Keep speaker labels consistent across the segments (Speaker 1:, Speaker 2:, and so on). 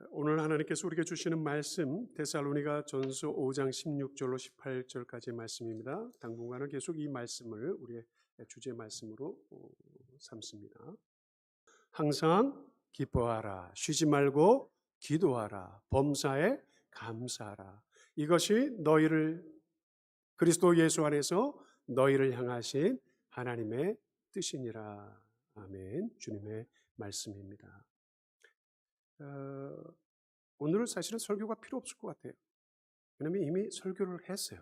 Speaker 1: 오늘 하나님께서 우리에게 주시는 말씀 데살로니가 전서 5장 16절로 18절까지의 말씀입니다. 당분간은 계속 이 말씀을 우리의 주제 말씀으로 삼습니다. 항상 기뻐하라, 쉬지 말고 기도하라, 범사에 감사하라. 이것이 너희를 그리스도 예수 안에서 너희를 향하신 하나님의 뜻이니라. 아멘. 주님의 말씀입니다. 오늘은 사실은 설교가 필요 없을 것 같아요. 왜냐하면 이미 설교를 했어요.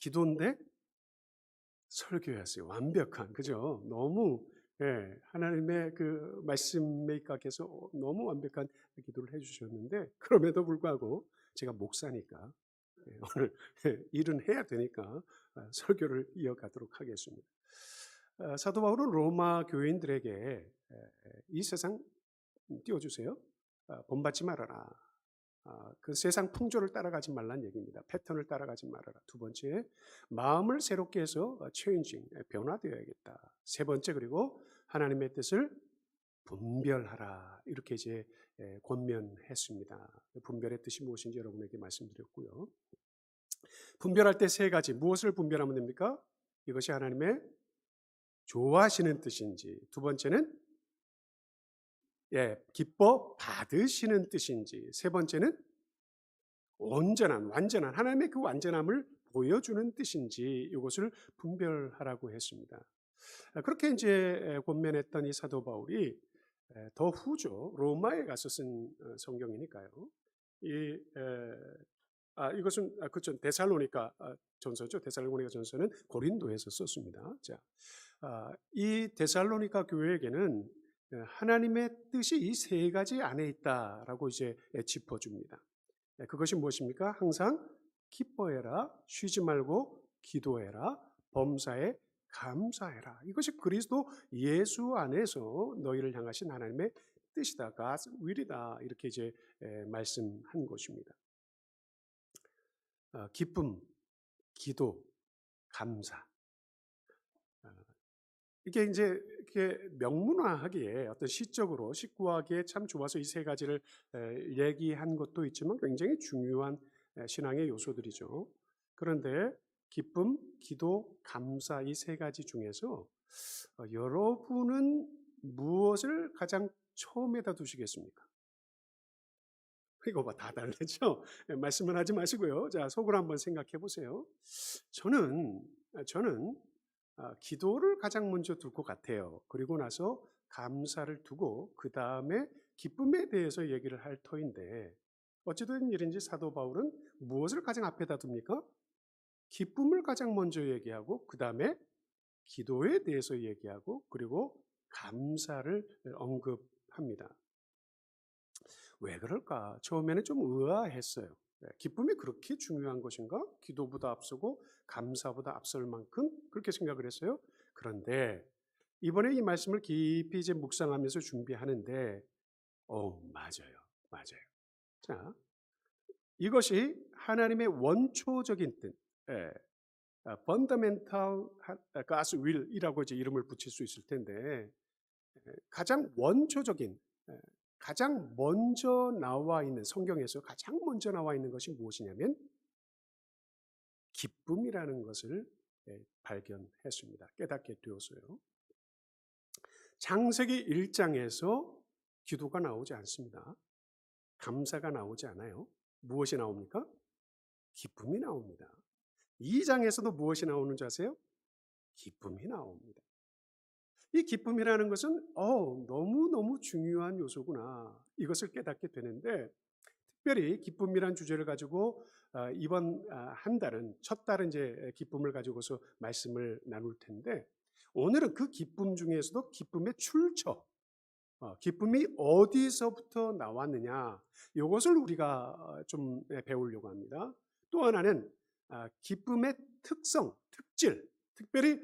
Speaker 1: 기도인데 설교였어요. 완벽한, 그죠? 너무 하나님의 그 말씀에 입각해서 너무 완벽한 기도를 해주셨는데, 그럼에도 불구하고 제가 목사니까 오늘 일은 해야 되니까 설교를 이어가도록 하겠습니다. 사도 바울은 로마 교인들에게 이 세상 띄워주세요. 본받지 말아라. 그 세상 풍조를 따라가지 말라는 얘기입니다. 패턴을 따라가지 말아라. 두 번째, 마음을 새롭게 해서 체인징, 변화되어야겠다. 세 번째, 그리고 하나님의 뜻을 분별하라. 이렇게 이제 권면했습니다. 분별의 뜻이 무엇인지 여러분에게 말씀드렸고요. 분별할 때 세 가지, 무엇을 분별하면 됩니까? 이것이 하나님의 좋아하시는 뜻인지, 두 번째는 기뻐 받으시는 뜻인지, 세 번째는 온전한, 완전한 하나님의 그 완전함을 보여주는 뜻인지 이것을 분별하라고 했습니다. 그렇게 이제 권면했던 이 사도 바울이 더 후죠. 로마에 가서 쓴 성경이니까요. 이것은 그렇죠. 데살로니가 전서죠. 데살로니가 전서는 고린도에서 썼습니다. 자, 이 데살로니가 교회에게는 하나님의 뜻이 이 세 가지 안에 있다라고 이제 짚어줍니다. 그것이 무엇입니까? 항상 기뻐해라, 쉬지 말고 기도해라, 범사에 감사해라. 이것이 그리스도 예수 안에서 너희를 향하신 하나님의 뜻이다, God's will이다. 이렇게 이제 말씀한 것입니다. 기쁨, 기도, 감사. 이게 이제 이렇게 명문화하기에 어떤 시적으로 식구하기에 참 좋아서 이 세 가지를 얘기한 것도 있지만 굉장히 중요한 신앙의 요소들이죠. 그런데 기쁨, 기도, 감사 이 세 가지 중에서 여러분은 무엇을 가장 처음에다 두시겠습니까? 이거 다 다르죠? 말씀을 하지 마시고요. 자, 속으로 한번 생각해 보세요. 저는 기도를 가장 먼저 둘 것 같아요. 그리고 나서 감사를 두고 그 다음에 기쁨에 대해서 얘기를 할 터인데, 어찌된 일인지 사도 바울은 무엇을 가장 앞에다 둡니까? 기쁨을 가장 먼저 얘기하고 그 다음에 기도에 대해서 얘기하고 그리고 감사를 언급합니다. 왜 그럴까? 처음에는 좀 의아했어요. 기쁨이 그렇게 중요한 것인가? 기도보다 앞서고 감사보다 앞설 만큼 그렇게 생각을 했어요. 그런데 이번에 이 말씀을 깊이 이제 묵상하면서 준비하는데, 맞아요. 자, 이것이 하나님의 원초적인 뜻, fundamental God's will이라고 이제 이름을 붙일 수 있을 텐데, 가장 원초적인, 가장 먼저 나와 있는, 성경에서 가장 먼저 나와 있는 것이 무엇이냐면 기쁨이라는 것을 발견했습니다. 깨닫게 되었어요. 창세기 1장에서 기도가 나오지 않습니다. 감사가 나오지 않아요. 무엇이 나옵니까? 기쁨이 나옵니다. 2장에서도 무엇이 나오는지 아세요? 기쁨이 나옵니다. 이 기쁨이라는 것은 너무너무 중요한 요소구나, 이것을 깨닫게 되는데, 특별히 기쁨이란 주제를 가지고 이번 한 달은 첫 달은 이제 기쁨을 가지고서 말씀을 나눌 텐데, 오늘은 그 기쁨 중에서도 기쁨의 출처, 기쁨이 어디서부터 나왔느냐, 이것을 우리가 좀 배우려고 합니다. 또 하나는 기쁨의 특성, 특질, 특별히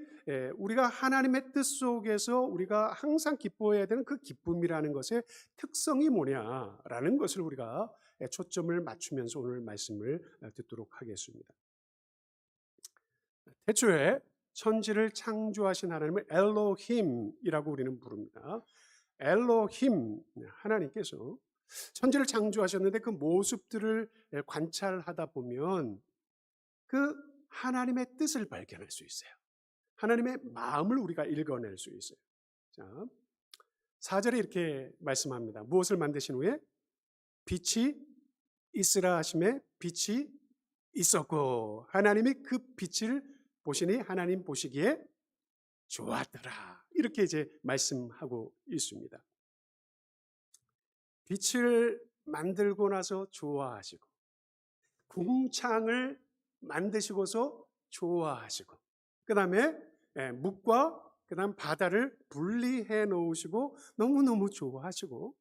Speaker 1: 우리가 하나님의 뜻 속에서 우리가 항상 기뻐해야 되는 그 기쁨이라는 것의 특성이 뭐냐라는 것을 우리가 초점을 맞추면서 오늘 말씀을 듣도록 하겠습니다. 태초에 천지를 창조하신 하나님을 엘로힘이라고 우리는 부릅니다. 엘로힘, 하나님께서 천지를 창조하셨는데 그 모습들을 관찰하다 보면 그 하나님의 뜻을 발견할 수 있어요. 하나님의 마음을 우리가 읽어낼 수 있어요. 자, 4절에 이렇게 말씀합니다. 무엇을 만드신 후에 빛이 있으라 하심에 빛이 있었고 하나님이 그 빛을 보시니 하나님 보시기에 좋았더라. 이렇게 이제 말씀하고 있습니다. 빛을 만들고 나서 좋아하시고 궁창을 만드시고서 좋아하시고 그 다음에 묵과 그 다음 바다를 분리해 놓으시고 너무너무 좋아하시고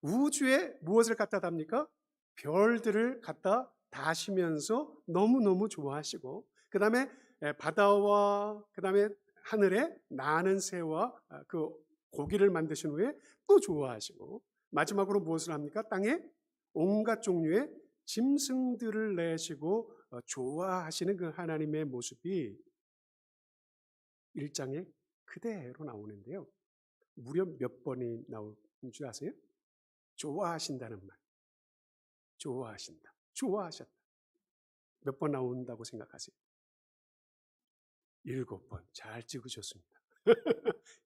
Speaker 1: 우주에 무엇을 갖다 답니까? 별들을 갖다 다시면서 너무너무 좋아하시고 그 다음에 바다와 그 다음에 하늘에 나는 새와 그 고기를 만드신 후에 또 좋아하시고 마지막으로 무엇을 합니까? 땅에 온갖 종류의 짐승들을 내시고 좋아하시는 그 하나님의 모습이 1장에 그대로 나오는데요. 무려 몇 번이 나오는 줄 아세요? 좋아하신다는 말. 좋아하신다. 좋아하셨다. 몇 번 나온다고 생각하세요? 7번. 잘 찍으셨습니다.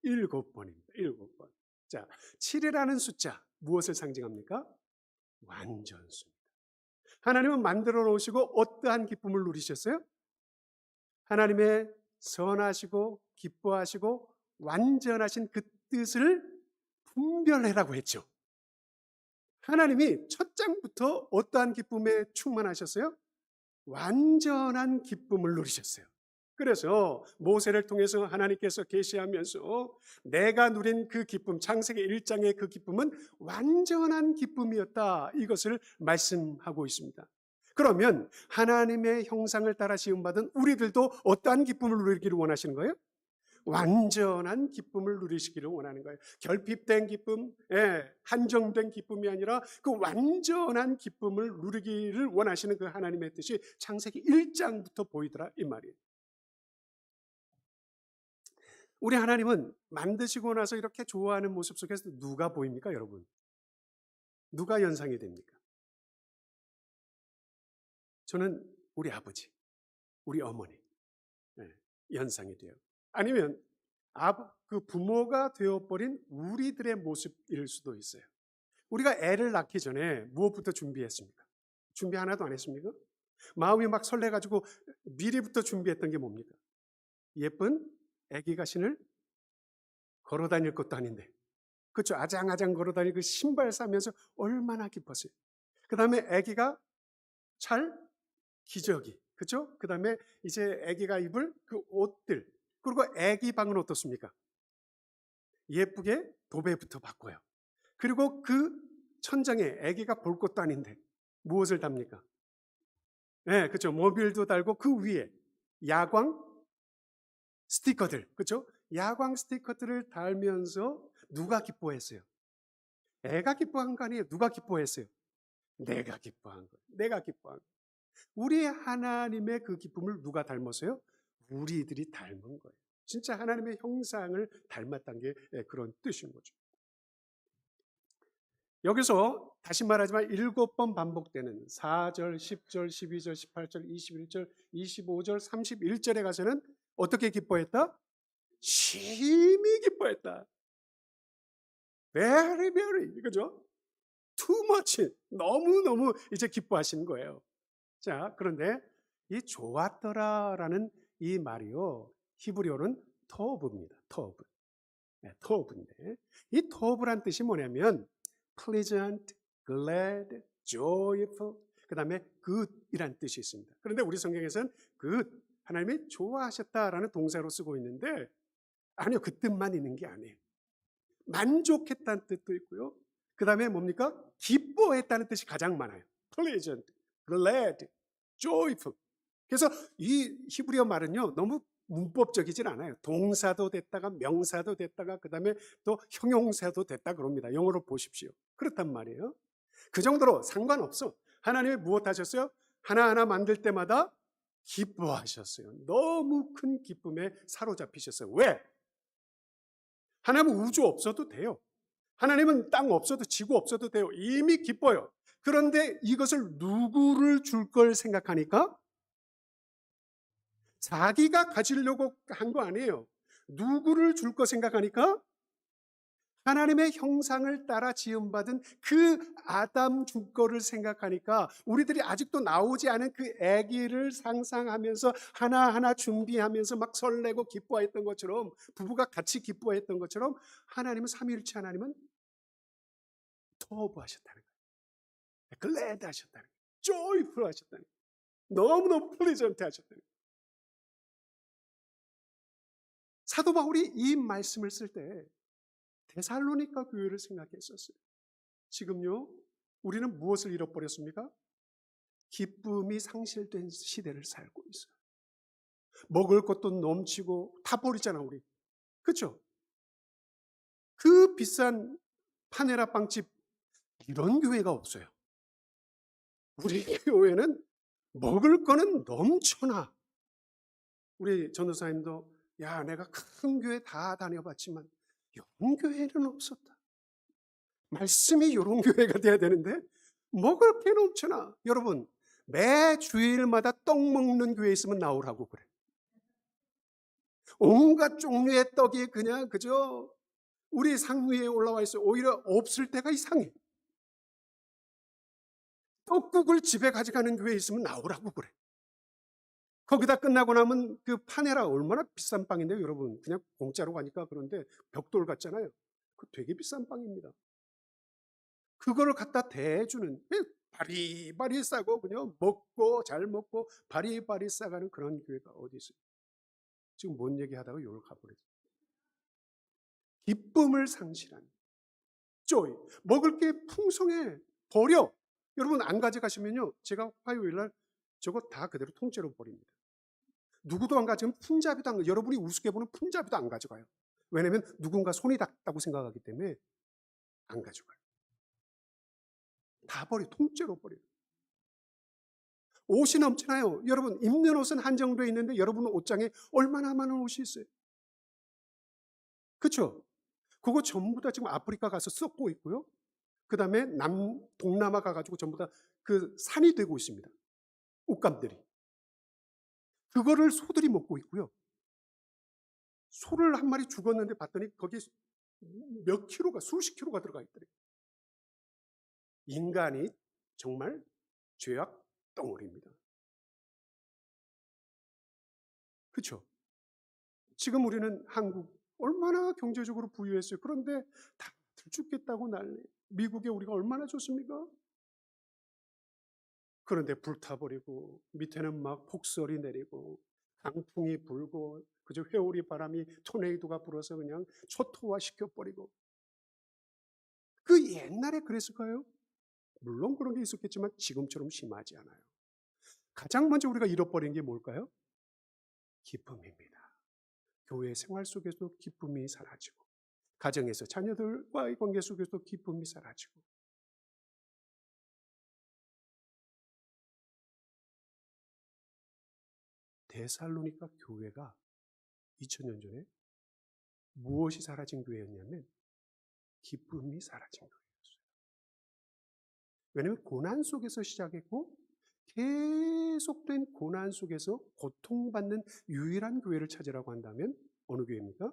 Speaker 1: 7번입니다. 7번. 자, 7이라는 숫자 무엇을 상징합니까? 완전수입니다. 하나님은 만들어 놓으시고 어떠한 기쁨을 누리셨어요? 하나님의 선하시고 기뻐하시고 완전하신 그 뜻을 분별해라고 했죠. 하나님이 첫 장부터 어떠한 기쁨에 충만하셨어요? 완전한 기쁨을 누리셨어요. 그래서 모세를 통해서 하나님께서 계시하면서 내가 누린 그 기쁨, 창세기 1장의 그 기쁨은 완전한 기쁨이었다. 이것을 말씀하고 있습니다. 그러면 하나님의 형상을 따라 지음받은 우리들도 어떠한 기쁨을 누리기를 원하시는 거예요? 완전한 기쁨을 누리시기를 원하는 거예요. 결핍된 기쁨, 한정된 기쁨이 아니라 그 완전한 기쁨을 누리기를 원하시는 그 하나님의 뜻이 창세기 1장부터 보이더라 이 말이에요. 우리 하나님은 만드시고 나서 이렇게 좋아하는 모습 속에서 누가 보입니까, 여러분? 누가 연상이 됩니까? 저는 우리 아버지, 우리 어머니 연상이 돼요. 아니면 그 부모가 되어버린 우리들의 모습일 수도 있어요. 우리가 애를 낳기 전에 무엇부터 준비했습니까? 준비 하나도 안 했습니까? 마음이 막 설레가지고 미리부터 준비했던 게 뭡니까? 예쁜 아기가 신을 걸어 다닐 것도 아닌데, 그렇죠? 아장아장 걸어 다니고 그 신발 사면서 얼마나 기뻤어요. 그 다음에 아기가 잘 기저귀, 그렇죠? 그 다음에 이제 아기가 입을 그 옷들, 그리고 아기 방은 어떻습니까? 예쁘게 도배부터 바꿔요. 그리고 그 천장에 아기가 볼 것도 아닌데 무엇을 답니까? 네, 그렇죠. 모빌도 달고 그 위에 야광 스티커들, 그렇죠? 야광 스티커들을 달면서 누가 기뻐했어요? 애가 기뻐한 거 아니에요? 누가 기뻐했어요? 내가 기뻐한 거예요. 내가 기뻐한 거예요. 우리 하나님의 그 기쁨을 누가 닮았어요? 우리들이 닮은 거예요. 진짜 하나님의 형상을 닮았다는 게 그런 뜻인 거죠. 여기서 다시 말하지만 7번 반복되는 4절, 10절, 12절, 18절, 21절, 25절, 31절에 가서는 어떻게 기뻐했다? 심히 기뻐했다. very very, 그죠? too much, 너무너무 이제 기뻐하시는 거예요. 자, 그런데 이 좋았더라라는 이 말이요, 히브리어는 토브입니다. 토브. 토브인데 이 토브란 뜻이 뭐냐면 pleasant, glad, joyful, 그 다음에 good이란 뜻이 있습니다. 그런데 우리 성경에서는 good, 하나님이 좋아하셨다라는 동사로 쓰고 있는데 아니요, 그 뜻만 있는 게 아니에요. 만족했다는 뜻도 있고요. 그 다음에 뭡니까? 기뻐했다는 뜻이 가장 많아요. pleasant, glad, joyful. 그래서 이 히브리어 말은요, 너무 문법적이진 않아요. 동사도 됐다가 명사도 됐다가 그 다음에 또 형용사도 됐다 그럽니다. 영어로 보십시오. 그렇단 말이에요. 그 정도로 상관없어. 하나님이 무엇 하셨어요? 하나하나 만들 때마다 기뻐하셨어요. 너무 큰 기쁨에 사로잡히셨어요. 왜? 하나님은 우주 없어도 돼요. 하나님은 땅 없어도 지구 없어도 돼요. 이미 기뻐요. 그런데 이것을 누구를 줄 걸 생각하니까 자기가 가지려고 한 거 아니에요. 누구를 줄 거 생각하니까 하나님의 형상을 따라 지음받은 그 아담 줄 거를 생각하니까 우리들이 아직도 나오지 않은 그 아기를 상상하면서 하나하나 준비하면서 막 설레고 기뻐했던 것처럼, 부부가 같이 기뻐했던 것처럼, 하나님은 삼위일체 하나님은 터브 하셨다는 거예요. 글래드 하셨다는 거예요. 조이풀 하셨다는 거예요. 너무너무 플리전트 하셨다는 거예요. 사도 바울이 이 말씀을 쓸 때 데살로니가 교회를 생각했었어요. 지금요, 우리는 무엇을 잃어버렸습니까? 기쁨이 상실된 시대를 살고 있어요. 먹을 것도 넘치고 다 버리잖아, 우리. 그렇죠? 그 비싼 파네라 빵집, 이런 교회가 없어요. 우리 교회는 먹을 거는 넘쳐나. 우리 전도사님도 야, 내가 큰 교회 다 다녀봤지만 이런 교회는 없었다. 말씀이 이런 교회가 돼야 되는데 먹을 게 넘쳐나. 여러분, 매 주일마다 떡 먹는 교회 있으면 나오라고 그래. 온갖 종류의 떡이 그냥 그저 우리 상 위에 올라와 있어. 오히려 없을 때가 이상해. 떡국을 집에 가져가는 교회 있으면 나오라고 그래. 거기다 끝나고 나면 그 파네라 얼마나 비싼 빵인데요, 여러분. 그냥 공짜로 가니까 그런데 벽돌 같잖아요. 그 되게 비싼 빵입니다. 그거를 갖다 대주는, 바리바리 싸고 그냥 먹고 잘 먹고 바리바리 싸가는 그런 교회가 어디 있어요? 지금 뭔 얘기하다가 요를 가버렸어요. 기쁨을 상실한 조이. 먹을 게 풍성해. 버려. 여러분 안 가져가시면요, 제가 화요일 날 저거 다 그대로 통째로 버립니다. 누구도 안 가져가면 품잡이도 안, 여러분이 우습게 보는 품잡이도 안 가져가요. 왜냐하면 누군가 손이 닿았다고 생각하기 때문에 안 가져가요. 다 버려. 통째로 버려요. 옷이 넘치나요? 여러분, 입는 옷은 한정되어 있는데 여러분 옷장에 얼마나 많은 옷이 있어요? 그렇죠? 그거 전부 다 지금 아프리카 가서 썩고 있고요. 그 다음에 동남아 가가지고 전부 다 그 산이 되고 있습니다. 옷감들이. 그거를 소들이 먹고 있고요. 소를 한 마리 죽었는데 봤더니 거기 몇 킬로가, 수십 킬로가 들어가 있더래요. 인간이 정말 죄악 덩어리입니다. 그렇죠? 지금 우리는 한국 얼마나 경제적으로 부유했어요. 그런데 다들 죽겠다고 난리. 미국에 우리가 얼마나 좋습니까? 그런데 불타버리고 밑에는 막 폭설이 내리고 강풍이 불고 그저 회오리 바람이 토네이도가 불어서 그냥 초토화 시켜버리고. 그 옛날에 그랬을까요? 물론 그런 게 있었겠지만 지금처럼 심하지 않아요. 가장 먼저 우리가 잃어버린 게 뭘까요? 기쁨입니다. 교회 생활 속에서도 기쁨이 사라지고, 가정에서 자녀들과의 관계 속에서도 기쁨이 사라지고. 데살로니가 교회가 2000년 전에 무엇이 사라진 교회였냐면 기쁨이 사라진 교회였어요. 왜냐하면 고난 속에서 시작했고 계속된 고난 속에서 고통받는 유일한 교회를 찾으라고 한다면 어느 교회입니까?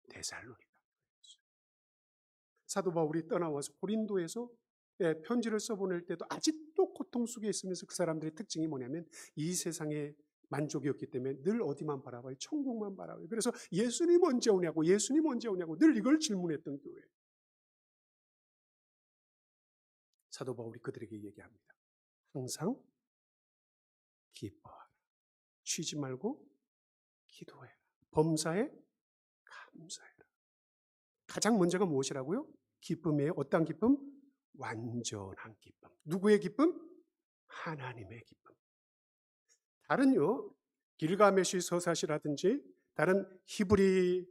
Speaker 1: 데살로니가 교회였어요. 사도 바울이 떠나와서 고린도에서 편지를 써보낼 때도 아직도 고통 속에 있으면서 그 사람들의 특징이 뭐냐면 이 세상에 만족이 없기 때문에 늘 어디만 바라봐요? 천국만 바라봐요. 그래서 예수님 언제 오냐고, 예수님 언제 오냐고 늘 이걸 질문했던 교회. 사도 바울이 그들에게 얘기합니다. 항상 기뻐하라. 쉬지 말고 기도해라. 범사에 감사해라. 가장 먼저가 무엇이라고요? 기쁨이에요. 어떤 기쁨? 완전한 기쁨. 누구의 기쁨? 하나님의 기쁨. 다른요, 길가메시 서사시라든지 다른 히브리,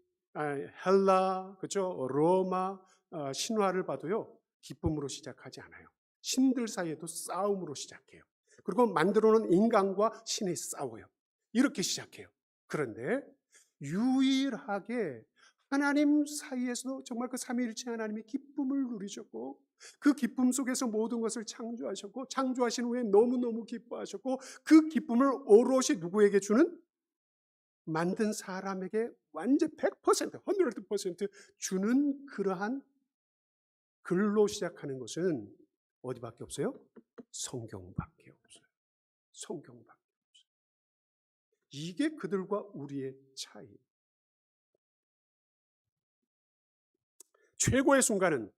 Speaker 1: 헬라, 그죠? 로마 신화를 봐도요, 기쁨으로 시작하지 않아요. 신들 사이에도 싸움으로 시작해요. 그리고 만들어 놓은 인간과 신이 싸워요. 이렇게 시작해요. 그런데 유일하게 하나님 사이에서도 정말 그 삼위일체 하나님이 기쁨을 누리셨고 그 기쁨 속에서 모든 것을 창조하셨고 창조하신 후에 너무너무 기뻐하셨고 그 기쁨을 오롯이 누구에게 주는? 만든 사람에게 완전 100%, 100% 주는 그러한 글로 시작하는 것은 어디밖에 없어요? 성경밖에 없어요. 성경밖에 없어요. 이게 그들과 우리의 차이. 최고의 순간은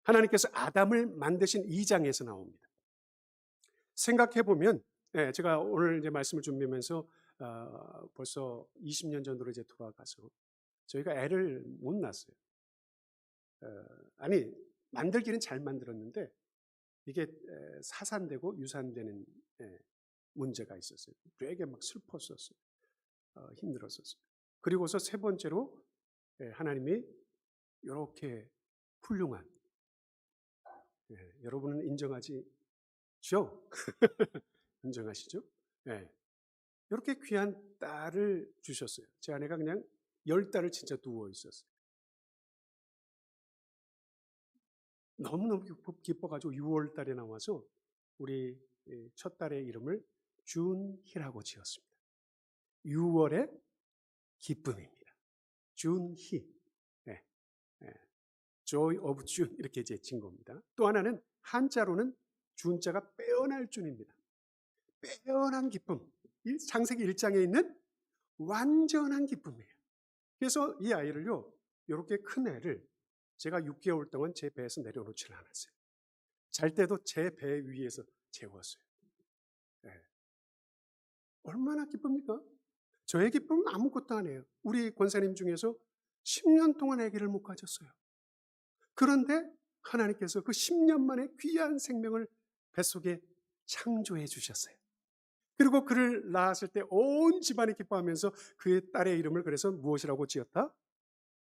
Speaker 1: 하나님께서 아담을 만드신 2장에서 나옵니다. 생각해 보면, 제가 오늘 이제 말씀을 준비하면서 벌써 20년 전으로 이제 돌아가서 저희가 애를 못 낳았어요. 아니 만들기는 잘 만들었는데 이게 사산되고 유산되는 문제가 있었어요. 되게 막 슬펐었어요. 힘들었었어요. 그리고서 세 번째로 하나님이 이렇게 훌륭한, 여러분은 인정하지죠? 인정하시죠? 이렇게 귀한 딸을 주셨어요. 제 아내가 그냥 10달을 진짜 누워 있었어요. 너무너무 기뻐가지고 6월 달에 나와서 우리 첫 딸의 이름을 준희라고 지었습니다. 6월의 기쁨입니다. 준희. Joy of June 이렇게 이제 진 겁니다. 또 하나는 한자로는 준자가 빼어날 준입니다. 빼어난 기쁨. 창세기 1장에 있는 완전한 기쁨이에요. 그래서 이 아이를요, 이렇게 큰 애를 제가 6개월 동안 제 배에서 내려놓지는 않았어요. 잘 때도 제 배 위에서 재웠어요. 얼마나 기쁩니까? 저의 기쁨은 아무것도 아니에요. 우리 권사님 중에서 10년 동안 아기를 못 가졌어요. 그런데 하나님께서 그 10년 만에 귀한 생명을 뱃속에 창조해 주셨어요. 그리고 그를 낳았을 때 온 집안이 기뻐하면서 그의 딸의 이름을 그래서 무엇이라고 지었다?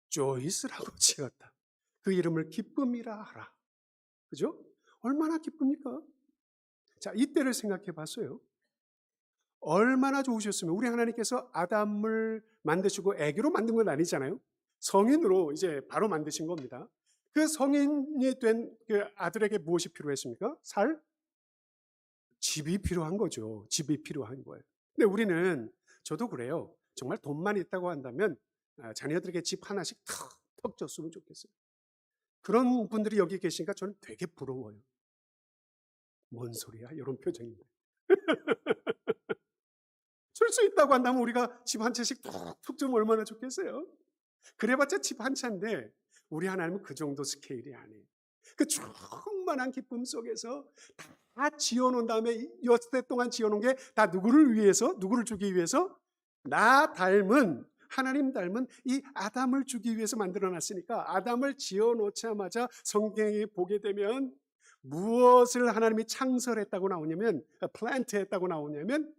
Speaker 1: 조이스라고 지었다. 그 이름을 기쁨이라 하라. 그죠? 얼마나 기쁩니까? 자, 이때를 생각해 봤어요. 얼마나 좋으셨으면 우리 하나님께서 아담을 만드시고 아기로 만든 건 아니잖아요. 성인으로 이제 바로 만드신 겁니다. 그 성인이 된 그 아들에게 무엇이 필요했습니까? 집이 필요한 거죠. 집이 필요한 거예요. 근데 우리는, 저도 그래요. 정말 돈만 있다고 한다면 자녀들에게 집 하나씩 턱 줬으면 좋겠어요. 그런 분들이 여기 계시니까 저는 되게 부러워요. 뭔 소리야? 이런 표정입니다. 줄 수 있다고 한다면 우리가 집 한 채씩 툭툭 좀 얼마나 좋겠어요? 그래봤자 집 한 채인데 우리 하나님은 그 정도 스케일이 아니에요. 그 충만한 기쁨 속에서 다 지어놓은 다음에 6대 동안 지어놓은 게 다 누구를 위해서? 누구를 주기 위해서? 나 닮은, 하나님 닮은 이 아담을 주기 위해서 만들어놨으니까 아담을 지어놓자마자 성경에 보게 되면 무엇을 하나님이 창설했다고 나오냐면, 플랜트했다고 나오냐면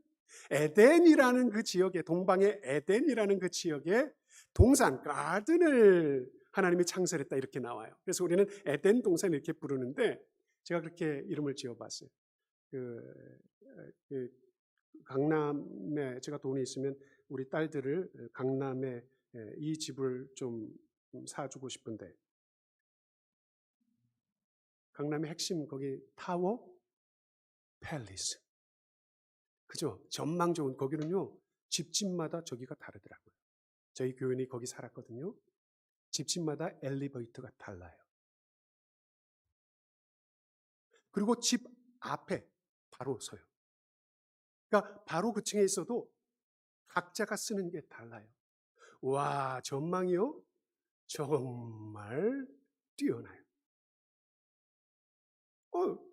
Speaker 1: 에덴이라는 그 지역에, 동방의 에덴이라는 그 지역에 동산, 가든을 하나님이 창설했다 이렇게 나와요. 그래서 우리는 에덴 동산 이렇게 부르는데 제가 그렇게 이름을 지어봤어요. 그 강남에 제가 돈이 있으면 우리 딸들을 강남에 이 집을 좀 사주고 싶은데, 강남의 핵심 거기 타워 팰리스. 그죠? 전망 좋은, 거기는요 집집마다 저기가 다르더라고요. 저희 교인이 거기 살았거든요. 집집마다 엘리베이터가 달라요. 그리고 집 앞에 바로 서요. 그러니까 바로 그 층에 있어도 각자가 쓰는 게 달라요. 와, 전망이요 정말 뛰어나요.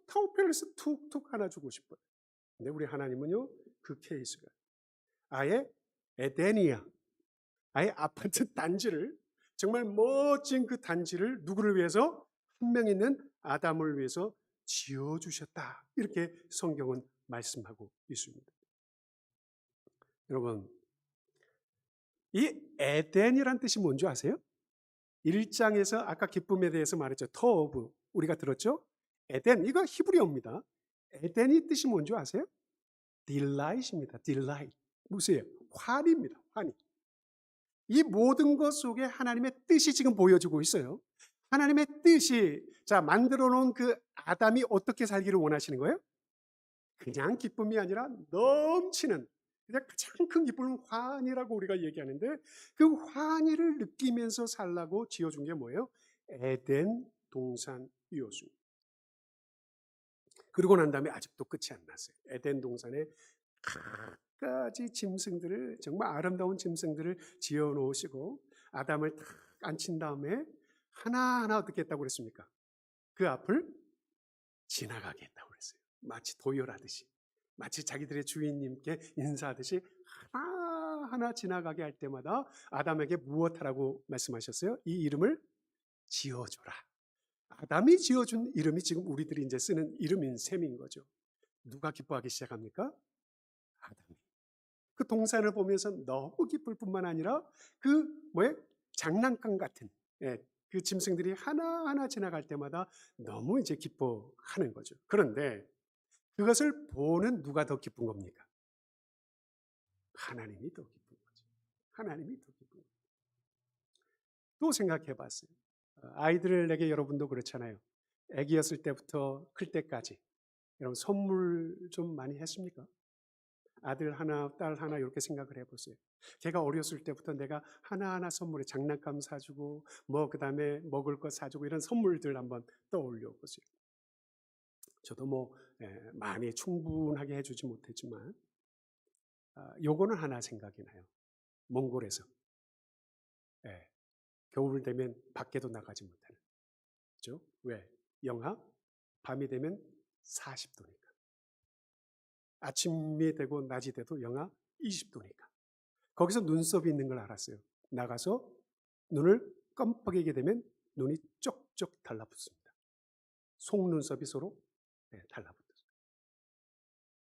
Speaker 1: 타워 팰리스 툭툭 하나 주고 싶어요. 근데 우리 하나님은요 그 케이스가 아예 에덴이야, 아예 아파트 단지를, 정말 멋진 그 단지를 누구를 위해서? 한 명 있는 아담을 위해서 지어주셨다. 이렇게 성경은 말씀하고 있습니다. 여러분, 이 에덴이란 뜻이 뭔지 아세요? 1장에서 아까 기쁨에 대해서 말했죠. 터브, 우리가 들었죠? 에덴, 이거 히브리어입니다. 에덴이 뜻이 뭔지 아세요? delight입니다. delight. 무엇이에요? 환희입니다. 환희. 이 모든 것 속에 하나님의 뜻이 지금 보여지고 있어요. 하나님의 뜻이 만들어 놓은 그 아담이 어떻게 살기를 원하시는 거예요? 그냥 기쁨이 아니라 넘치는, 그냥 가장 큰 기쁨은 환희라고 우리가 얘기하는데, 그 환희를 느끼면서 살라고 지어준 게 뭐예요? 에덴 동산이었습니다. 그러고 난 다음에 아직도 끝이 안 났어요. 에덴 동산에 갖가지 짐승들을, 정말 아름다운 짐승들을 지어 놓으시고 아담을 딱 앉힌 다음에 하나하나 어떻게 했다고 그랬습니까? 그 앞을 지나가게 했다고 그랬어요. 마치 도열하듯이, 마치 자기들의 주인님께 인사하듯이 하나하나 지나가게 할 때마다 아담에게 무엇하라고 말씀하셨어요? 이 이름을 지어줘라. 아담이 지어준 이름이 지금 우리들이 이제 쓰는 이름인 셈인 거죠. 누가 기뻐하기 시작합니까? 아담이. 그 동산을 보면서 너무 기쁠 뿐만 아니라 그 장난감 같은, 그 짐승들이 하나하나 지나갈 때마다 너무 이제 기뻐하는 거죠. 그런데 그것을 보는 누가 더 기쁜 겁니까? 하나님이 더 기쁜 거죠. 하나님이 더 기쁜 거죠. 또 생각해 봤어요. 아이들에게 여러분도 그렇잖아요. 아기였을 때부터 클 때까지 여러분 선물 좀 많이 했습니까? 아들 하나, 딸 하나 이렇게 생각을 해보세요. 걔가 어렸을 때부터 내가 하나하나 선물에 장난감 사주고 그다음에 먹을 거 사주고 이런 선물들 한번 떠올려 보세요. 저도 많이 충분하게 해주지 못했지만 요거는 하나 생각이 나요. 몽골에서 겨울 되면 밖에도 나가지 못하는, 그렇죠? 왜? 영하 밤이 되면 40도니까. 아침이 되고 낮이 돼도 영하 20도니까. 거기서 눈썹이 있는 걸 알았어요. 나가서 눈을 깜빡이게 되면 눈이 쪽쪽 달라붙습니다. 속눈썹이 서로 달라붙어요.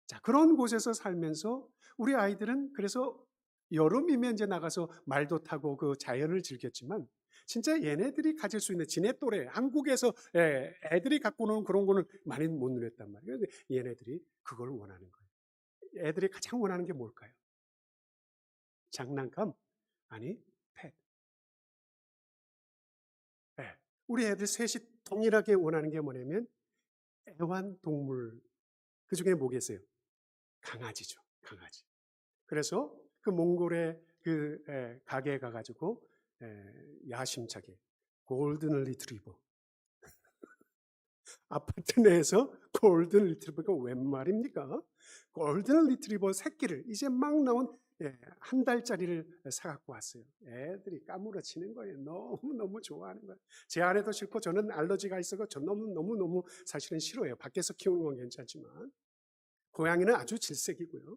Speaker 1: 자, 그런 곳에서 살면서 우리 아이들은 그래서 여름이면 이제 나가서 말도 타고 그 자연을 즐겼지만 진짜 얘네들이 가질 수 있는 지네 또래, 한국에서 애들이 갖고 노는 그런 거는 많이 못 누렸단 말이에요. 근데 얘네들이 그걸 원하는 거예요. 애들이 가장 원하는 게 뭘까요? 장난감? 아니, 펫. 우리 애들 셋이 동일하게 원하는 게 뭐냐면 애완동물. 그 중에 뭐겠어요? 강아지죠. 강아지. 그래서 그 몽골의 그 가게에 가가지고 야심차게 골든 리트리버, 아파트 내에서 골든 리트리버가 웬 말입니까? 골든 리트리버 새끼를 이제 막 나온 한 달짜리를 사갖고 왔어요. 애들이 까무러치는 거예요. 너무너무 좋아하는 거예요. 제 아내도 싫고 저는 알러지가 있어서 저 너무너무 사실은 싫어요. 밖에서 키우는 건 괜찮지만 고양이는 아주 질색이고요.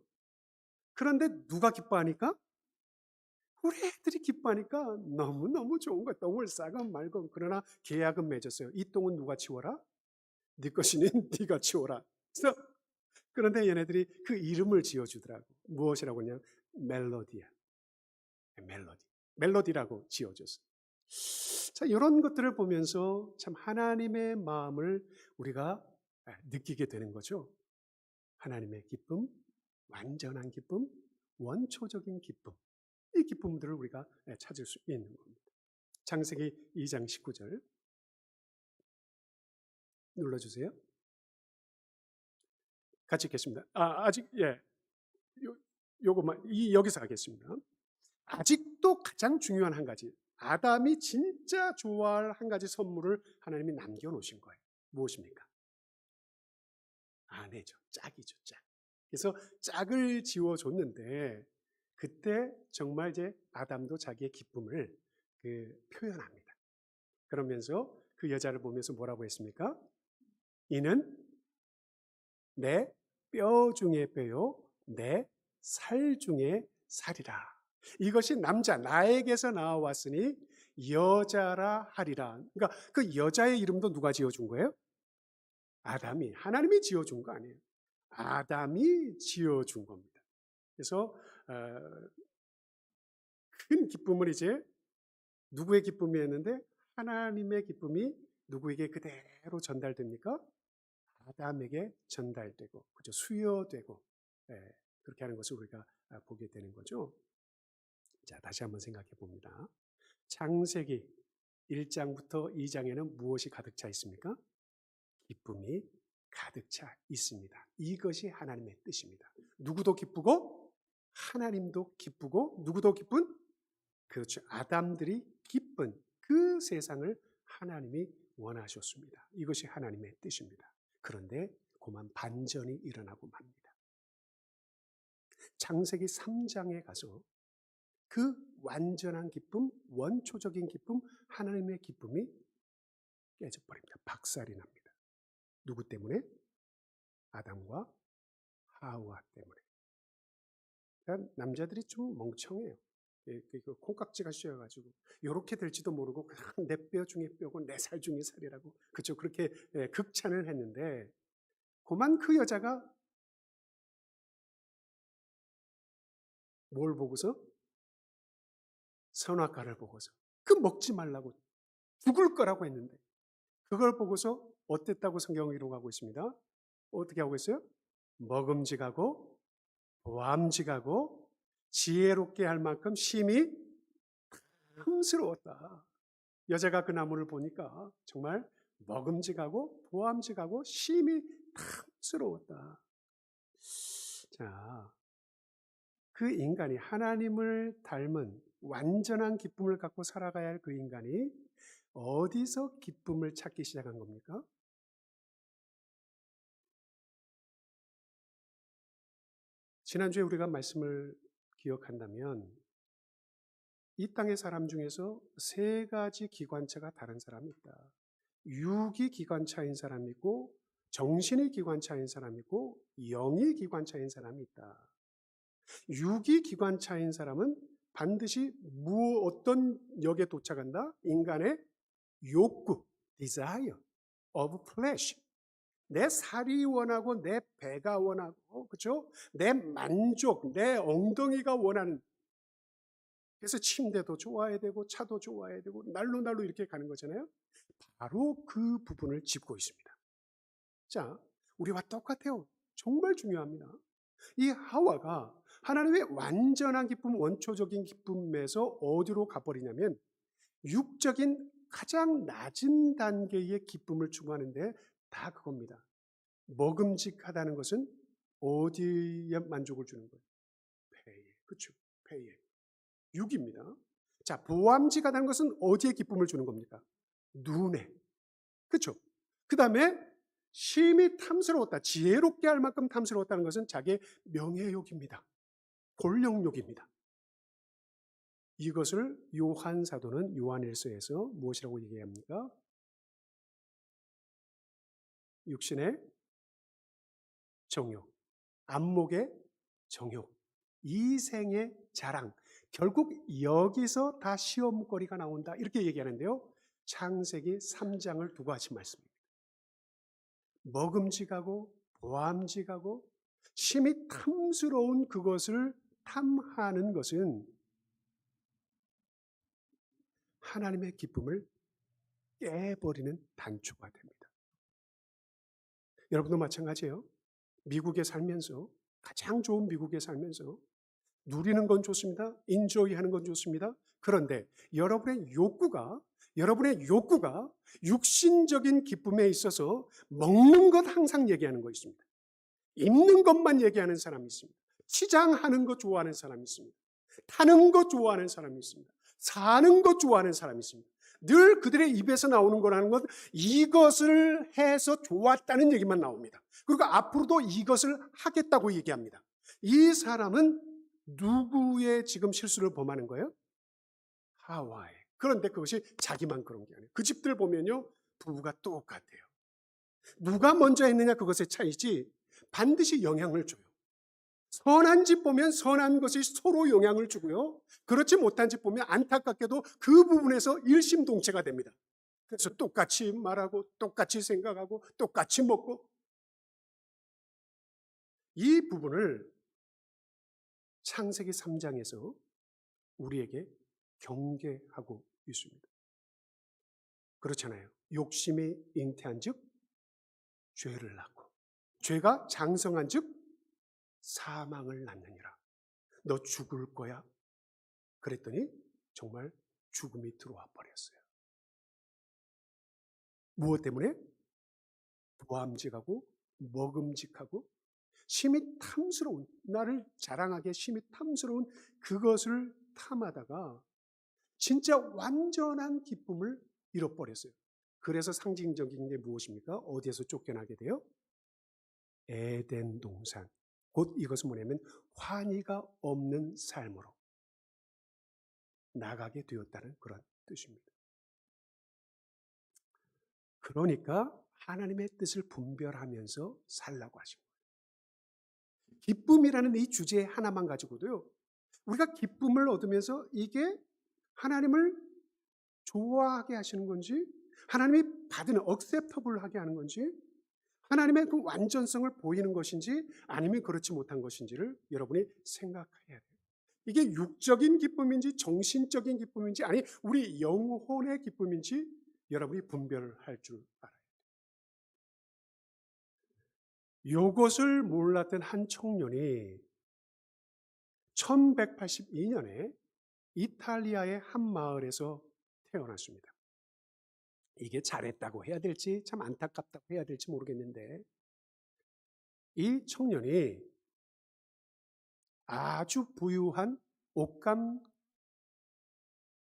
Speaker 1: 그런데 누가 기뻐하니까? 우리 애들이 기뻐하니까 너무너무 좋은 거야. 똥을 싸건 말건. 그러나 계약은 맺었어요. 이 똥은 누가 치워라? 네 것이니 네가 치워라. 그래서 그런데 얘네들이 그 이름을 지어주더라고. 무엇이라고 하냐? 멜로디야. 멜로디라고 지어줬어요. 자, 이런 것들을 보면서 참 하나님의 마음을 우리가 느끼게 되는 거죠. 하나님의 기쁨, 완전한 기쁨, 원초적인 기쁨. 이 기쁨들을 우리가 찾을 수 있는 겁니다. 창세기 2장 19절 눌러주세요. 같이 읽겠습니다. 아직 요것만 여기서 하겠습니다. 아직도 가장 중요한 한 가지, 아담이 진짜 좋아할 한 가지 선물을 하나님이 남겨놓으신 거예요. 무엇입니까? 아내죠. 짝이죠. 짝. 그래서 짝을 지어줬는데 그때 정말 이제 아담도 자기의 기쁨을 표현합니다. 그러면서 그 여자를 보면서 뭐라고 했습니까? 이는 내 뼈 중에 뼈요, 내 살 중에 살이라. 이것이 남자 나에게서 나왔으니 여자라 하리라. 그러니까 그 여자의 이름도 누가 지어준 거예요? 아담이. 하나님이 지어준 거 아니에요. 아담이 지어준 겁니다. 그래서 큰 기쁨을 이제 누구의 기쁨이었는데 하나님의 기쁨이 누구에게 그대로 전달됩니까? 아담에게 전달되고, 그죠? 수여되고, 그렇게 하는 것을 우리가 보게 되는 거죠. 자, 다시 한번 생각해 봅니다. 창세기 1장부터 2장에는 무엇이 가득 차 있습니까? 기쁨이 가득 차 있습니다. 이것이 하나님의 뜻입니다. 누구도 기쁘고 하나님도 기쁘고 누구도 기쁜? 그렇죠. 아담들이 기쁜 그 세상을 하나님이 원하셨습니다. 이것이 하나님의 뜻입니다. 그런데 그만 반전이 일어나고 맙니다. 창세기 3장에 가서 그 완전한 기쁨, 원초적인 기쁨, 하나님의 기쁨이 깨져버립니다. 박살이 납니다. 누구 때문에? 아담과 하와 때문에. 그러니까 남자들이 좀 멍청해요. 콩깍지가 씌어가지고 이렇게 될지도 모르고 그냥 내 뼈 중에 뼈고 내 살 중에 살이라고 그렇죠. 그렇게 극찬을 했는데 그만 그 여자가 뭘 보고서? 선악과를 보고서 그 먹지 말라고 죽을 거라고 했는데 그걸 보고서 어땠다고 성경을 기록하고 있습니다. 어떻게 하고 있어요? 먹음직하고 보암직하고 지혜롭게 할 만큼 심히 탐스러웠다. 여자가 그 나무를 보니까 정말 먹음직하고 보암직하고 심히 탐스러웠다. 자, 그 인간이 하나님을 닮은 완전한 기쁨을 갖고 살아가야 할 그 인간이 어디서 기쁨을 찾기 시작한 겁니까? 지난주에 우리가 말씀을 기억한다면 이 땅의 사람 중에서 세 가지 기관차가 다른 사람이 있다. 육이 기관차인 사람이 있고 정신이 기관차인 사람이 있고 영이 기관차인 사람이 있다. 육이 기관차인 사람은 반드시 어떤 역에 도착한다? 인간의 욕구, desire of flesh. 내 살이 원하고 내 배가 원하고 그렇죠? 내 만족, 내 엉덩이가 원하는. 그래서 침대도 좋아야 되고 차도 좋아야 되고 날로 이렇게 가는 거잖아요. 바로 그 부분을 짚고 있습니다. 자, 우리와 똑같아요. 정말 중요합니다. 이 하와가 하나님의 완전한 기쁨, 원초적인 기쁨에서 어디로 가버리냐면 육적인 가장 낮은 단계의 기쁨을 추구하는데 다 그겁니다. 먹음직하다는 것은 어디에 만족을 주는 거예요? 배에. 그렇죠. 배에. 육입니다. 자, 보암직하다는 것은 어디에 기쁨을 주는 겁니까? 눈에. 그렇죠. 그 다음에 심히 탐스러웠다. 지혜롭게 할 만큼 탐스러웠다는 것은 자기의 명예욕입니다. 권력욕입니다. 이것을 요한 사도는 요한일서에서 무엇이라고 얘기합니까? 육신의 정욕, 안목의 정욕, 이생의 자랑. 결국 여기서 다 시험거리가 나온다. 이렇게 얘기하는데요. 창세기 3장을 두고 하신 말씀입니다. 먹음직하고 보암직하고 심히 탐스러운 그것을 탐하는 것은 하나님의 기쁨을 깨버리는 단초가 됩니다. 여러분도 마찬가지예요. 미국에 살면서 가장 좋은 미국에 살면서 누리는 건 좋습니다. 인조이 하는 건 좋습니다. 그런데 여러분의 욕구가 육신적인 기쁨에 있어서 먹는 것 항상 얘기하는 거 있습니다. 입는 것만 얘기하는 사람이 있습니다. 치장하는 것 좋아하는 사람이 있습니다. 타는 것 좋아하는 사람이 있습니다. 사는 것 좋아하는 사람이 있습니다. 늘 그들의 입에서 나오는 거라는 건 이것을 해서 좋았다는 얘기만 나옵니다. 그리고 앞으로도 이것을 하겠다고 얘기합니다. 이 사람은 누구의 지금 실수를 범하는 거예요? 하와의. 그런데 그것이 자기만 그런 게 아니에요. 그 집들 보면요, 부부가 똑같아요. 누가 먼저 했느냐 그것의 차이지 반드시 영향을 줘요. 선한 집 보면 선한 것이 서로 영향을 주고요. 그렇지 못한 집 보면 안타깝게도 그 부분에서 일심동체가 됩니다. 그래서 똑같이 말하고 똑같이 생각하고 똑같이 먹고 이 부분을 창세기 3장에서 우리에게 경계하고 있습니다. 그렇잖아요. 욕심이 잉태한 즉 죄를 낳고 죄가 장성한 즉 사망을 낳느니라. 너 죽을 거야. 그랬더니 정말 죽음이 들어와 버렸어요. 무엇 때문에? 보암직하고 먹음직하고 심히 탐스러운, 나를 자랑하게 심히 탐스러운 그것을 탐하다가 진짜 완전한 기쁨을 잃어버렸어요. 그래서 상징적인 게 무엇입니까? 어디에서 쫓겨나게 돼요? 에덴 동산. 곧 이것은 뭐냐면 환희가 없는 삶으로 나가게 되었다는 그런 뜻입니다. 그러니까 하나님의 뜻을 분별하면서 살라고 하신 거예요. 기쁨이라는 이 주제 하나만 가지고도요, 우리가 기쁨을 얻으면서 이게 하나님을 좋아하게 하시는 건지, 하나님이 받는 억셉터블하게 하는 건지, 하나님의 그 완전성을 보이는 것인지 아니면 그렇지 못한 것인지를 여러분이 생각해야 돼요. 이게 육적인 기쁨인지 정신적인 기쁨인지 아니 우리 영혼의 기쁨인지 여러분이 분별할 줄 알아요. 이것을 몰랐던 한 청년이 1182년에 이탈리아의 한 마을에서 태어났습니다. 이게 잘했다고 해야 될지 참 안타깝다고 해야 될지 모르겠는데 이 청년이 아주 부유한 옷감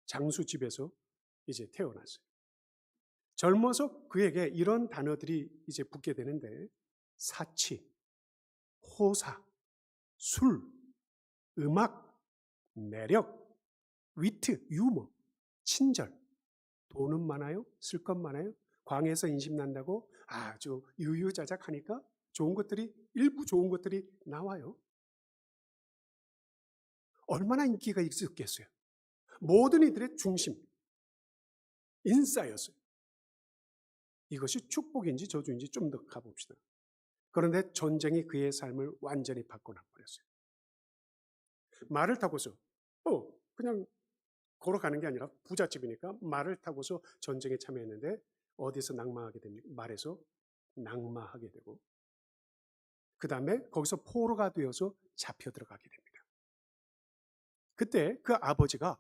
Speaker 1: 장수집에서 이제 태어났어요. 젊어서 그에게 이런 단어들이 이제 붙게 되는데 사치, 호사, 술, 음악, 매력, 위트, 유머, 친절, 돈은 많아요? 쓸 것 많아요? 광에서 인심 난다고 아주 유유자적하니까 좋은 것들이 일부 좋은 것들이 나와요. 얼마나 인기가 있었겠어요. 모든 이들의 중심, 인싸였어요. 이것이 축복인지 저주인지 좀 더 가봅시다. 그런데 전쟁이 그의 삶을 완전히 바꿔놔버렸어요. 말을 타고서 그냥 걸어가는 게 아니라 부잣집이니까 말을 타고서 전쟁에 참여했는데 어디서 낙마하게 됩니까? 말에서 낙마하게 되고 그 다음에 거기서 포로가 되어서 잡혀 들어가게 됩니다. 그때 그 아버지가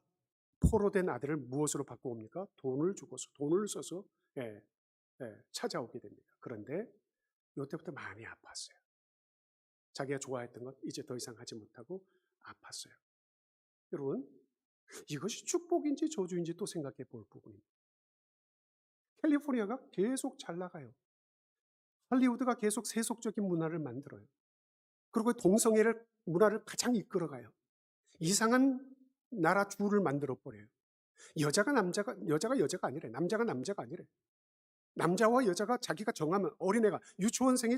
Speaker 1: 포로된 아들을 무엇으로 바꿔옵니까? 돈을 주고서 돈을 써서 찾아오게 됩니다. 그런데 이때부터 많이 아팠어요. 자기가 좋아했던 것 이제 더 이상 하지 못하고 아팠어요. 여러분 이것이 축복인지 저주인지 또 생각해 볼 부분입니다. 캘리포니아가 계속 잘 나가요. 할리우드가 계속 세속적인 문화를 만들어요. 그리고 동성애를 문화를 가장 이끌어가요. 이상한 나라 주를 만들어 버려요. 여자가 여자가 아니래. 남자가 남자가 아니래. 남자와 여자가 자기가 정하면 어린애가 유치원생이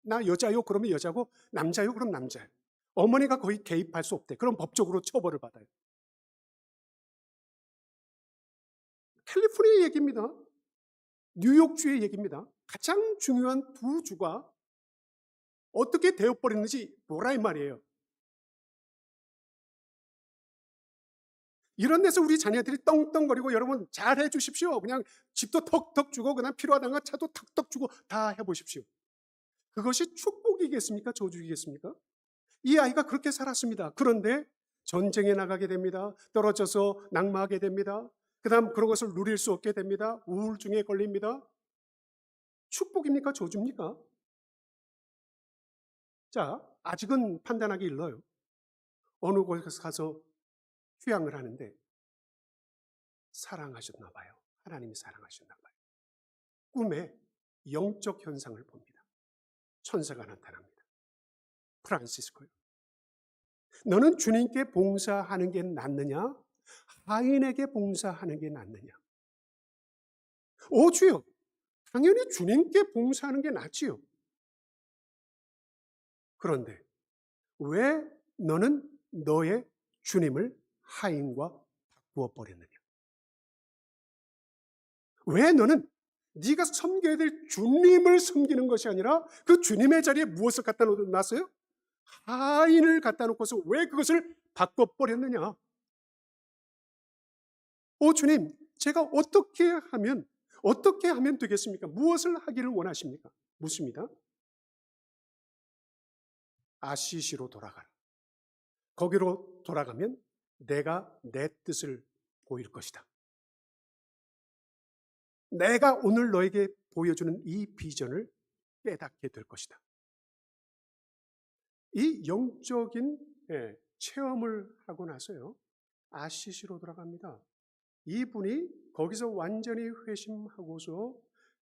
Speaker 1: 나 여자요 그러면 여자고 남자요 그럼 남자예요. 어머니가 거의 개입할 수 없대. 그럼 법적으로 처벌을 받아요. 캘리포니아 얘기입니다. 뉴욕주의 얘기입니다. 가장 중요한 두 주가 어떻게 되어버렸는지 뭐라 이 말이에요. 이런 데서 우리 자녀들이 떵떵거리고 여러분 잘해 주십시오. 그냥 집도 턱턱 주고 그냥 필요하다는 거 차도 턱턱 주고 다 해보십시오. 그것이 축복이겠습니까? 저주이겠습니까? 이 아이가 그렇게 살았습니다. 그런데 전쟁에 나가게 됩니다. 떨어져서 낙마하게 됩니다. 그 다음 그런 것을 누릴 수 없게 됩니다. 우울증에 걸립니다. 축복입니까? 저주입니까? 자, 아직은 판단하기 일러요. 어느 곳에 가서 휴양을 하는데 사랑하셨나 봐요. 하나님이 사랑하셨나 봐요. 꿈에 영적 현상을 봅니다. 천사가 나타납니다. 프란시스코요. 너는 주님께 봉사하는 게 낫느냐? 하인에게 봉사하는 게 낫느냐? 오 주여, 당연히 주님께 봉사하는 게 낫지요. 그런데 왜 너는 너의 주님을 하인과 바꾸어 버렸느냐? 왜 너는 네가 섬겨야 될 주님을 섬기는 것이 아니라 그 주님의 자리에 무엇을 갖다 놨어요? 하인을 갖다 놓고서 왜 그것을 바꿔버렸느냐? 오 주님, 제가 어떻게 하면 되겠습니까? 무엇을 하기를 원하십니까? 묻습니다. 아시시로 돌아가라. 거기로 돌아가면 내가 내 뜻을 보일 것이다. 내가 오늘 너에게 보여주는 이 비전을 깨닫게 될 것이다. 이 영적인 체험을 하고 나서요, 아시시로 돌아갑니다. 이분이 거기서 완전히 회심하고서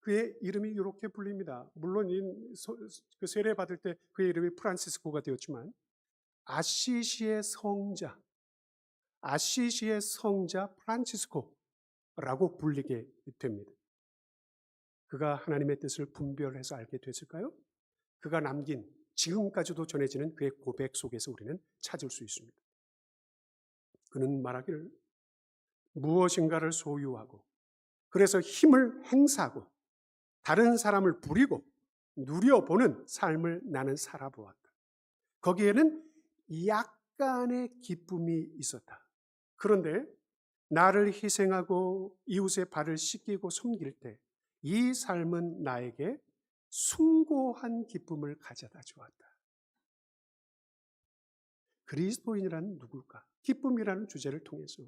Speaker 1: 그의 이름이 이렇게 불립니다. 물론 그 세례 받을 때 그의 이름이 프란시스코가 되었지만 아시시의 성자 프란시스코라고 불리게 됩니다. 그가 하나님의 뜻을 분별해서 알게 됐을까요? 그가 남긴 지금까지도 전해지는 그의 고백 속에서 우리는 찾을 수 있습니다. 그는 말하기를 무엇인가를 소유하고 그래서 힘을 행사하고 다른 사람을 부리고 누려보는 삶을 나는 살아보았다. 거기에는 약간의 기쁨이 있었다. 그런데 나를 희생하고 이웃의 발을 씻기고 섬길 때 이 삶은 나에게 숭고한 기쁨을 가져다 주었다. 그리스도인이란 누굴까? 기쁨이라는 주제를 통해서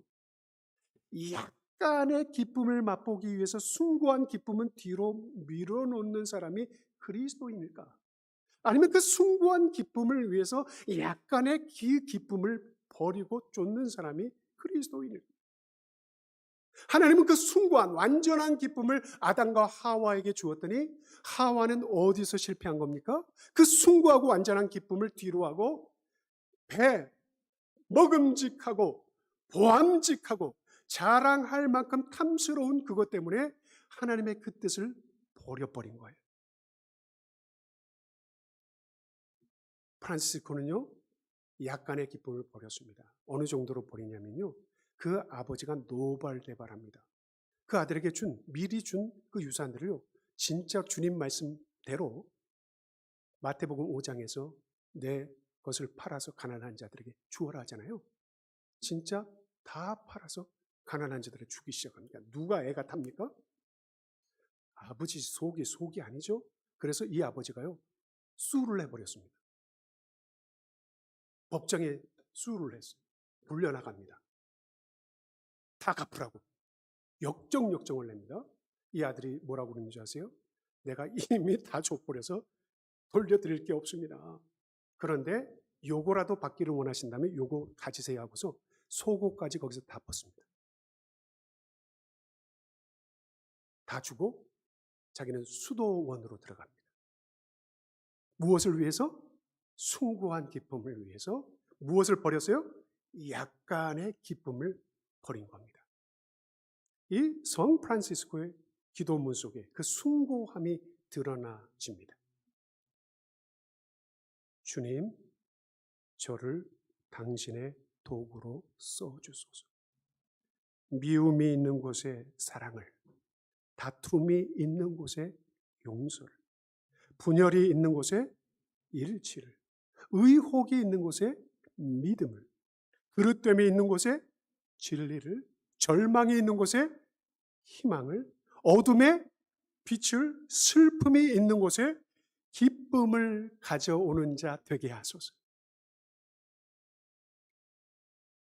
Speaker 1: 약간의 기쁨을 맛보기 위해서 숭고한 기쁨은 뒤로 밀어놓는 사람이 그리스도인일까? 아니면 그 숭고한 기쁨을 위해서 약간의 기쁨을 버리고 쫓는 사람이 그리스도인일까? 하나님은 그 숭고한 완전한 기쁨을 아담과 하와에게 주었더니 하와는 어디서 실패한 겁니까? 그 숭고하고 완전한 기쁨을 뒤로 하고 먹음직하고 보암직하고 자랑할 만큼 탐스러운 그것 때문에 하나님의 그 뜻을 버려버린 거예요. 프란시스코는요, 약간의 기쁨을 버렸습니다. 어느 정도로 버리냐면요, 그 아버지가 노발대발합니다. 그 아들에게 미리 준 그 유산들을요, 진짜 주님 말씀대로 마태복음 5장에서 내 것을 팔아서 가난한 자들에게 주어라 하잖아요. 진짜 다 팔아서 가난한 자들에게 주기 시작합니다. 누가 애가 탑니까? 아버지 속이 아니죠. 그래서 이 아버지가요, 수를 해버렸습니다. 법정에 수를 했어요. 불려나갑니다. 다 갚으라고. 역정을 냅니다. 이 아들이 뭐라고 그러는지 아세요? 내가 이미 다 줘버려서 돌려드릴 게 없습니다. 그런데 요거라도 받기를 원하신다면 요거 가지세요 하고서 속옷까지 거기서 다 벗습니다. 다 주고 자기는 수도원으로 들어갑니다. 무엇을 위해서? 숭고한 기쁨을 위해서. 무엇을 버렸어요? 약간의 기쁨을 버린 겁니다. 이 성 프란시스코의 기도문 속에 그 숭고함이 드러나집니다. 주님, 저를 당신의 도구로 써주소서. 미움이 있는 곳에 사랑을, 다툼이 있는 곳에 용서를, 분열이 있는 곳에 일치를, 의혹이 있는 곳에 믿음을, 그릇됨이 있는 곳에 진리를, 절망이 있는 곳에 희망을, 어둠에 빛을, 슬픔이 있는 곳에 기쁨을 가져오는 자 되게 하소서.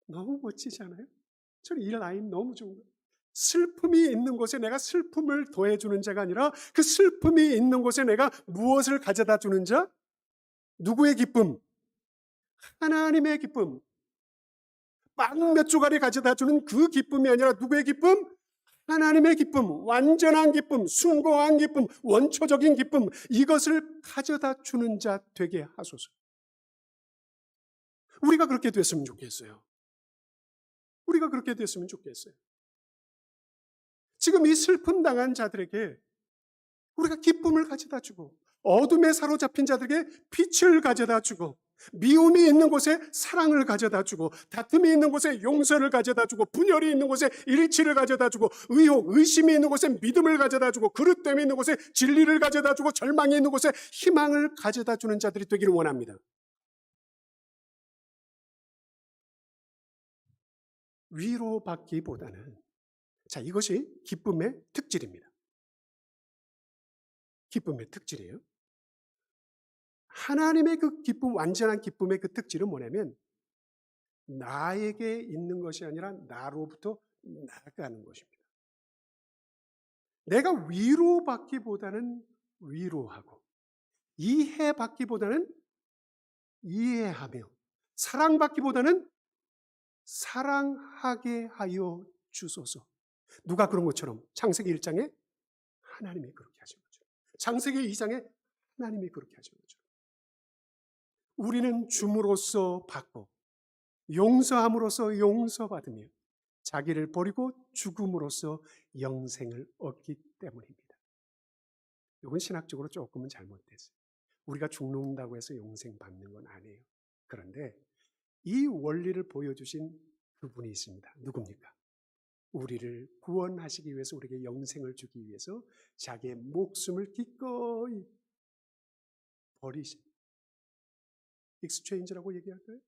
Speaker 1: 너무 멋지지 않아요? 저는 이 라인 너무 좋은 거예요. 슬픔이 있는 곳에 내가 슬픔을 더해주는 자가 아니라 그 슬픔이 있는 곳에 내가 무엇을 가져다 주는 자? 누구의 기쁨? 하나님의 기쁨. 빵 몇 조각이 가져다 주는 그 기쁨이 아니라 누구의 기쁨? 하나님의 기쁨, 완전한 기쁨, 숭고한 기쁨, 원초적인 기쁨, 이것을 가져다 주는 자 되게 하소서. 우리가 그렇게 됐으면 좋겠어요. 우리가 그렇게 됐으면 좋겠어요. 지금 이 슬픔 당한 자들에게 우리가 기쁨을 가져다 주고, 어둠에 사로잡힌 자들에게 빛을 가져다 주고, 미움이 있는 곳에 사랑을 가져다 주고, 다툼이 있는 곳에 용서를 가져다 주고, 분열이 있는 곳에 일치를 가져다 주고, 의심이 있는 곳에 믿음을 가져다 주고, 그릇됨이 있는 곳에 진리를 가져다 주고, 절망이 있는 곳에 희망을 가져다 주는 자들이 되기를 원합니다. 위로받기보다는, 자, 이것이 기쁨의 특질입니다. 기쁨의 특질이에요. 하나님의 그 기쁨, 완전한 기쁨의 그 특질은 뭐냐면 나에게 있는 것이 아니라 나로부터 나가는 것입니다. 내가 위로받기보다는 위로하고 이해받기보다는 이해하며 사랑받기보다는 사랑하게 하여 주소서. 누가 그런 것처럼 창세기 1장에 하나님이 그렇게 하신 거죠. 창세기 2장에 하나님이 그렇게 하신 거죠. 우리는 줌으로써 받고 용서함으로써 용서받으며 자기를 버리고 죽음으로써 영생을 얻기 때문입니다. 이건 신학적으로 조금은 잘못됐어요. 우리가 죽는다고 해서 영생 받는 건 아니에요. 그런데 이 원리를 보여주신 그분이 있습니다. 누굽니까? 우리를 구원하시기 위해서, 우리에게 영생을 주기 위해서 자기의 목숨을 기꺼이 버리신, 익스체인지라고 얘기할까요?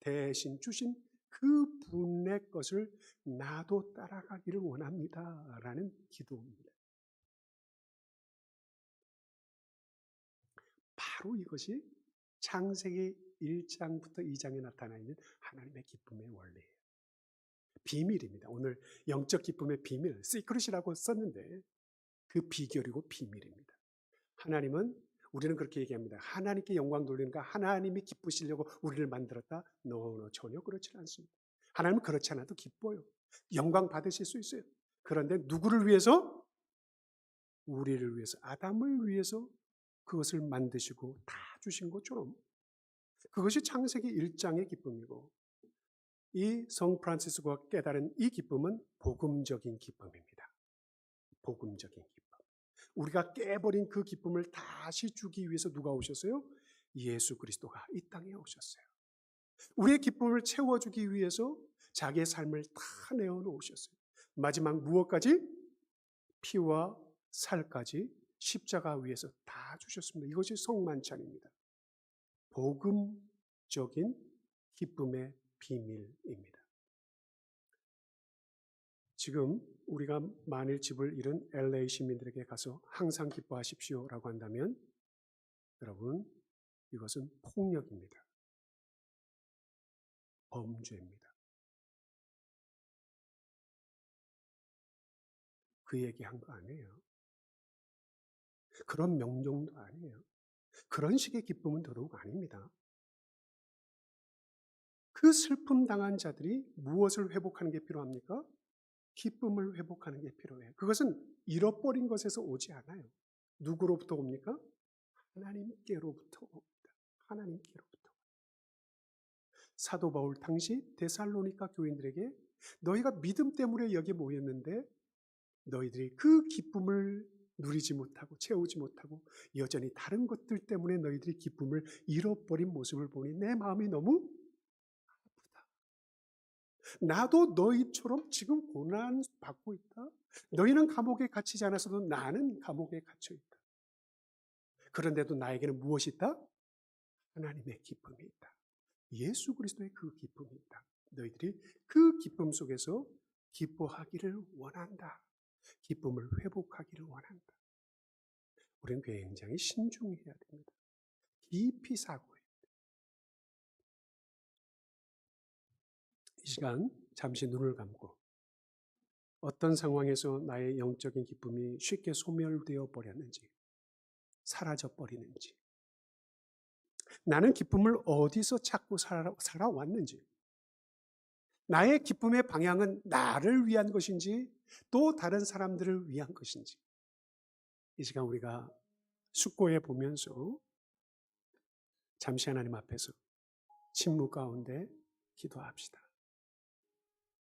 Speaker 1: 대신 주신 그 분의 것을 나도 따라가기를 원합니다 라는 기도입니다. 바로 이것이 창세기 1장부터 2장에 나타나 있는 하나님의 기쁨의 원리예요. 비밀입니다. 오늘 영적 기쁨의 비밀, 시크릿이라고 썼는데 그 비결이고 비밀입니다. 하나님은, 우리는 그렇게 얘기합니다. 하나님께 영광 돌리는가, 하나님이 기쁘시려고 우리를 만들었다? 전혀 그렇지 않습니다. 하나님은 그렇지 않아도 기뻐요. 영광 받으실 수 있어요. 그런데 누구를 위해서? 우리를 위해서, 아담을 위해서 그것을 만드시고 다 주신 것처럼, 그것이 창세기 1장의 기쁨이고, 이 성 프란시스코가 깨달은 이 기쁨은 복음적인 기쁨입니다. 복음적인 기쁨. 우리가 깨버린 그 기쁨을 다시 주기 위해서 누가 오셨어요? 예수 그리스도가 이 땅에 오셨어요. 우리의 기쁨을 채워주기 위해서 자기의 삶을 다 내어놓으셨어요. 마지막 무엇까지? 피와 살까지 십자가 위에서 다 주셨습니다. 이것이 성만찬입니다. 복음적인 기쁨의 비밀입니다. 지금 우리가 만일 집을 잃은 LA 시민들에게 가서 항상 기뻐하십시오라고 한다면, 여러분, 이것은 폭력입니다. 범죄입니다. 그 얘기한 거 아니에요. 그런 명령도 아니에요. 그런 식의 기쁨은 더더욱 아닙니다. 그 슬픔 당한 자들이 무엇을 회복하는 게 필요합니까? 기쁨을 회복하는 게 필요해요. 그것은 잃어버린 것에서 오지 않아요. 누구로부터 옵니까? 하나님께로부터 옵니다. 하나님께로부터. 사도 바울 당시 데살로니가 교인들에게, 너희가 믿음 때문에 여기 모였는데 너희들이 그 기쁨을 누리지 못하고 채우지 못하고 여전히 다른 것들 때문에 너희들이 기쁨을 잃어버린 모습을 보니 내 마음이 너무 아프다. 나도 너희처럼 지금 고난 받고 있다. 너희는 감옥에 갇히지 않았어도 나는 감옥에 갇혀 있다. 그런데도 나에게는 무엇이 있다? 하나님의 기쁨이 있다. 예수 그리스도의 그 기쁨이 있다. 너희들이 그 기쁨 속에서 기뻐하기를 원한다. 기쁨을 회복하기를 원한다. 우리는 굉장히 신중해야 됩니다. 깊이 사고해야 됩니다. 이 시간 잠시 눈을 감고 어떤 상황에서 나의 영적인 기쁨이 쉽게 소멸되어 버렸는지, 사라져 버리는지, 나는 기쁨을 어디서 찾고 살아왔는지, 나의 기쁨의 방향은 나를 위한 것인지 또 다른 사람들을 위한 것인지, 이 시간 우리가 숙고해 보면서 잠시 하나님 앞에서 침묵 가운데 기도합시다.